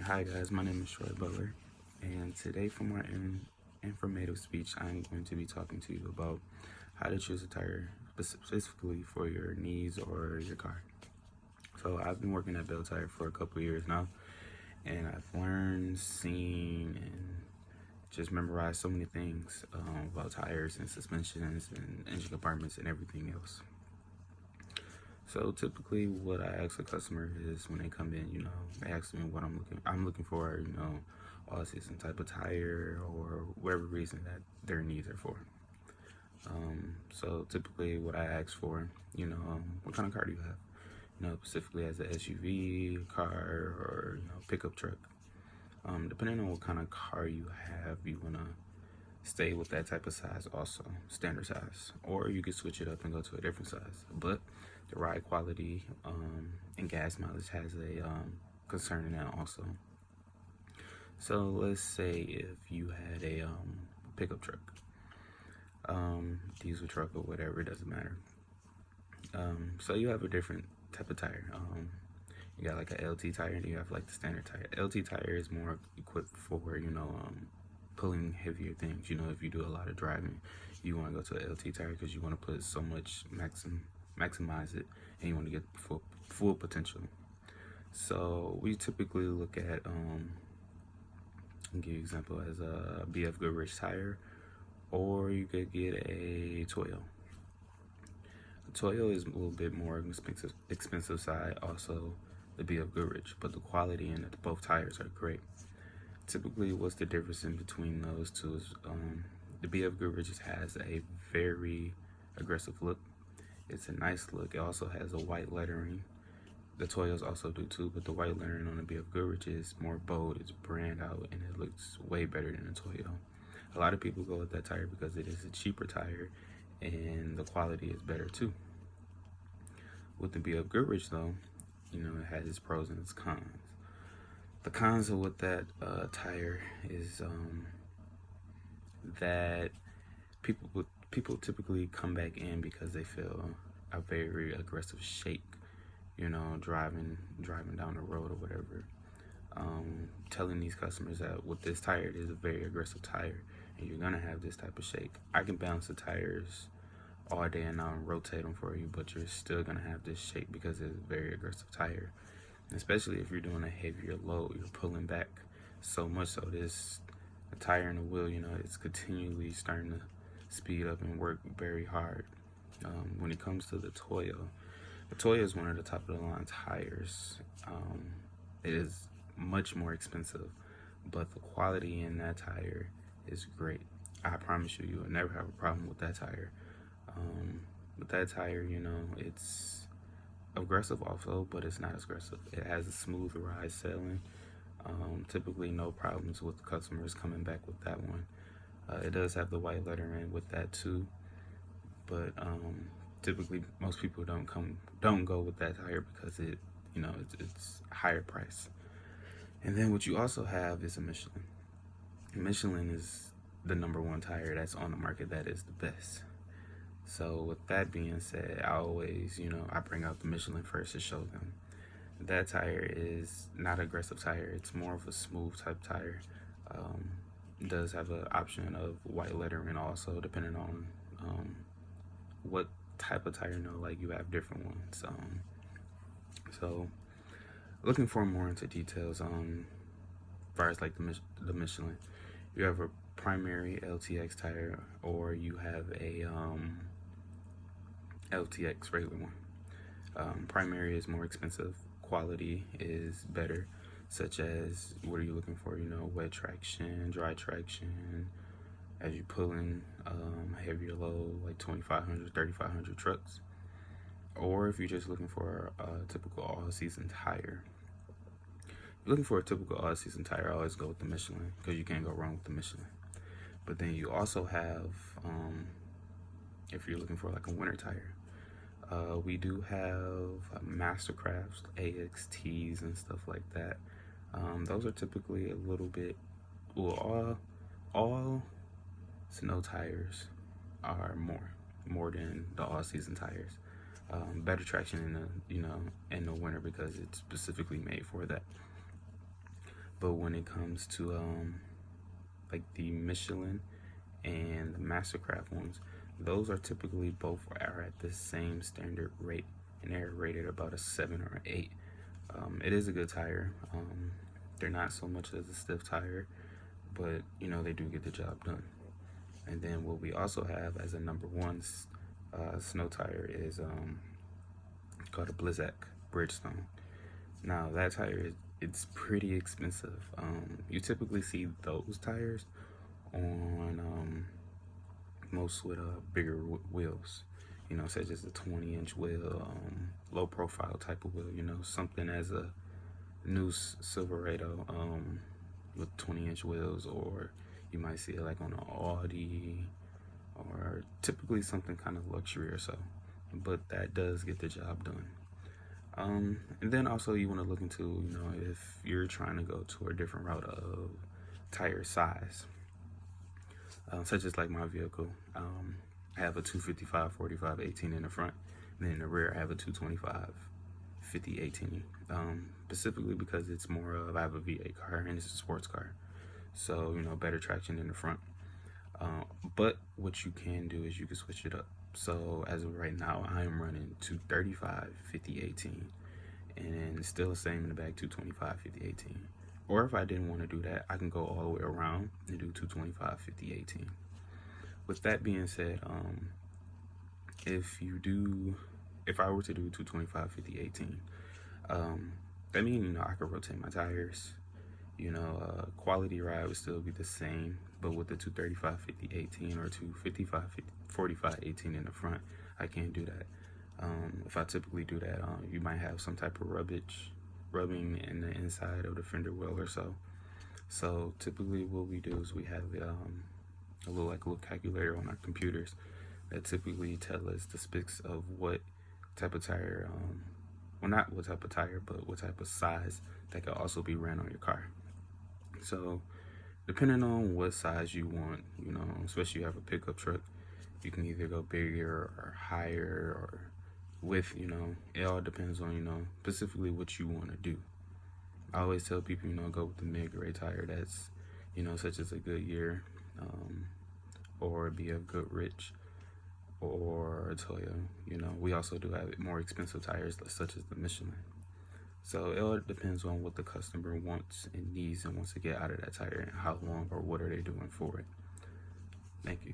Hi guys, my name is Troy Butler, and today for my informative speech, I'm going to be talking to you about how to choose a tire specifically for your needs or your car. So I've been working at Bell Tire for a couple of years now, and I've learned, seen, and just memorized so many things about tires and suspensions and engine compartments and everything else. So typically, what I ask a customer is when they come in, they ask me what I'm looking for, all season type of tire or whatever reason that their needs are for. So typically, what I ask for, what kind of car do you have? Specifically as an SUV, car, or pickup truck. Depending on what kind of car you have, you wanna stay with that type of size also, standard size, or you could switch it up and go to a different size. But the ride quality and gas mileage has a concern in that also. So let's say if you had a pickup truck, diesel truck or whatever, it doesn't matter. So you have a different type of tire. You got like a LT tire and you have like the standard tire. LT tire is more equipped for pulling heavier things. If you do a lot of driving, you want to go to a LT tire because you want to put so much maximize it, and you want to get full potential. So we typically look at I'll give you an example as a BF Goodrich tire, or you could get a Toyo. The Toyo is a little bit more expensive side, also the BF Goodrich, but the quality in both tires are great. Typically, what's the difference in between those two is the BF Goodrich has a very aggressive look. It's a nice look. It also has a white lettering. The Toyos also do too, but the white lettering on the BF Goodrich is more bold. It's brand out, and it looks way better than the Toyo. A lot of people go with that tire because it is a cheaper tire, and the quality is better too. With the BF Goodrich though, it has its pros and its cons. The cons of with that tire is that people typically come back in because they feel a very aggressive shake, driving down the road or whatever. Telling these customers that with this tire, it is a very aggressive tire, and you're gonna have this type of shake. I can balance the tires all day and now and rotate them for you, but you're still gonna have this shake because it's a very aggressive tire. Especially if you're doing a heavier load, you're pulling back so much so the tire and the wheel, it's continually starting to speed up and work very hard. When it comes to the Toyo is one of the top of the line tires. It is much more expensive, but the quality in that tire is great. I promise you, you will never have a problem with that tire. With that tire, it's aggressive also, but it's not as aggressive. It has a smooth ride sailing. Typically no problems with customers coming back with that one. It does have the white lettering with that too, but typically most people don't go with that tire because it's a higher price. And then what you also have is a Michelin. Michelin is the #1 tire that's on the market that is the best. So with that being said, I always, I bring out the Michelin first to show them. That tire is not an aggressive tire. It's more of a smooth type tire. It does have an option of white lettering also, depending on what type of tire. Like you have different ones. So looking for more into details on as far as like the Michelin, you have a primary LTX tire, or you have a LTX regular one. Primary is more expensive. Quality is better, such as what are you looking for? Wet traction, dry traction. As you pull in heavier load, like 2,500, 3,500 trucks. Or if you're just looking for a typical all-season tire. If you're looking for a typical all-season tire, I always go with the Michelin because you can't go wrong with the Michelin. But then you also have, if you're looking for like a winter tire, we do have Mastercrafts, AXTs, and stuff like that. Those are typically a little bit, well, all snow tires are more than the all-season tires. Better traction in the in the winter because it's specifically made for that. But when it comes to like the Michelin and the Mastercraft ones, those are typically both are at the same standard rate, and they're rated about a 7 or an 8. It is a good tire. They're not so much as a stiff tire, but you know they do get the job done. And then what we also have as a number one snow tire is called a Blizzak Bridgestone. Now that tire it's pretty expensive. You typically see those tires on most with bigger wheels, you know, such as a 20-inch wheel, low profile type of wheel, you know, something as a new Silverado with 20-inch wheels, or you might see it like on an Audi, or typically something kind of luxury or so, but that does get the job done. And then also you want to look into, you know, if you're trying to go to a different route of tire size, such as like my vehicle. I have a 255 45 18 in the front, and then in the rear I have a 225 50 18. Specifically because it's more of, I have a V8 car and it's a sports car, so you know, better traction in the front. But what you can do is you can switch it up. So as of right now, I am running 235 50 18, and then still the same in the back, 225 50 18. Or if I didn't want to do that, I can go all the way around and do 225 50 18. With that being said, if I were to do 225 50 18, that means, you know, I could rotate my tires. You know, quality ride would still be the same, but with the 235 50 18 or 255 45 18 in the front, I can't do that. If I typically do that, you might have some type of rubbing in the inside of the fender well or so. So typically what we do is we have a little calculator on our computers that typically tell us the specs of what type of tire, well, not what type of tire, but what type of size that could also be ran on your car. So depending on what size you want, you know, especially you have a pickup truck, you can either go bigger or higher or width, you know, it all depends on, you know, specifically what you want to do. I always tell people, you know, go with the mid-grade tire that's, you know, such as a Goodyear, or be a Goodrich or a Toyo. You know, we also do have more expensive tires such as the Michelin. So it all depends on what the customer wants and needs and wants to get out of that tire and how long or what are they doing for it. Thank you.